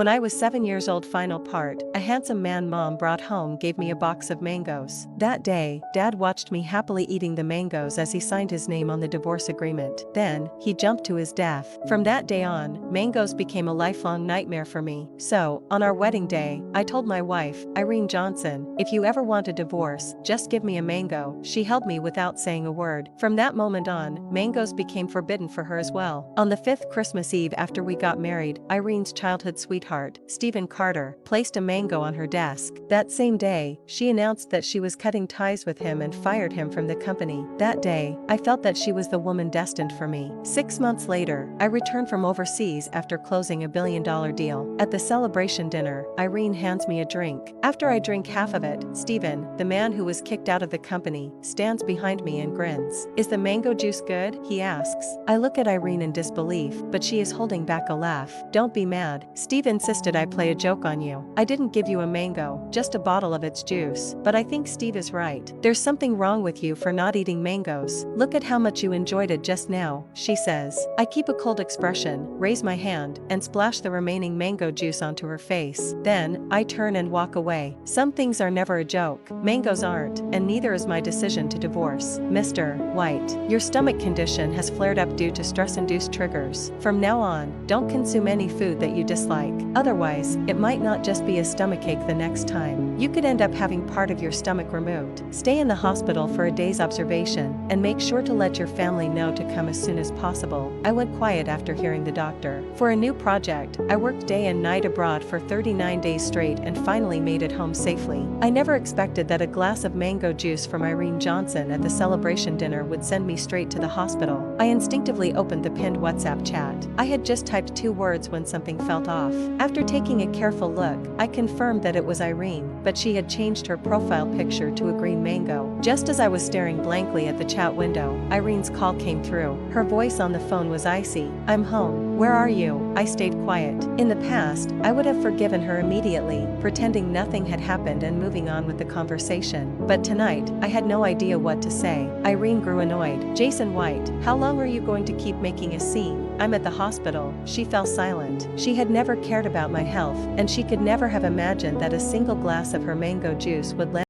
When I was 7 years old. Final part, a handsome man mom brought home gave me a box of mangoes. That day, dad watched me happily eating the mangoes as he signed his name on the divorce agreement. Then, he jumped to his death. From that day on, mangoes became a lifelong nightmare for me. So, on our wedding day, I told my wife, Irene Johnson, if you ever want a divorce, just give me a mango. She held me without saying a word. From that moment on, mangoes became forbidden for her as well. On the 5th Christmas Eve after we got married, Irene's childhood sweetheart, Stephen Carter, placed a mango on her desk. That same day, she announced that she was cutting ties with him and fired him from the company. That day, I felt that she was the woman destined for me. 6 months later, I returned from overseas after closing a billion-dollar deal. At the celebration dinner, Irene hands me a drink. After I drink half of it, Stephen, the man who was kicked out of the company, stands behind me and grins. Is the mango juice good? He asks. I look at Irene in disbelief, but she is holding back a laugh. Don't be mad. Stephen insisted I play a joke on you. I didn't give you a mango, just a bottle of its juice. But I think Steve is right. There's something wrong with you for not eating mangoes. Look at how much you enjoyed it just now, she says. I keep a cold expression, raise my hand, and splash the remaining mango juice onto her face. Then, I turn and walk away. Some things are never a joke. Mangoes aren't, and neither is my decision to divorce. Mr. White, your stomach condition has flared up due to stress-induced triggers. From now on, don't consume any food that you dislike. Otherwise, it might not just be a stomachache the next time. You could end up having part of your stomach removed. Stay in the hospital for a day's observation, and make sure to let your family know to come as soon as possible. I went quiet after hearing the doctor. For a new project, I worked day and night abroad for 39 days straight and finally made it home safely. I never expected that a glass of mango juice from Irene Johnson at the celebration dinner would send me straight to the hospital. I instinctively opened the pinned WhatsApp chat. I had just typed 2 words when something felt off. After taking a careful look, I confirmed that it was Irene, but she had changed her profile picture to a green mango. Just as I was staring blankly at the chat window, Irene's call came through. Her voice on the phone was icy. I'm home. Where are you? I stayed quiet. In the past, I would have forgiven her immediately, pretending nothing had happened and moving on with the conversation. But tonight, I had no idea what to say. Irene grew annoyed. Jason White, how long are you going to keep making a scene? I'm at the hospital. She fell silent. She had never cared about my health, and she could never have imagined that a single glass of her mango juice would land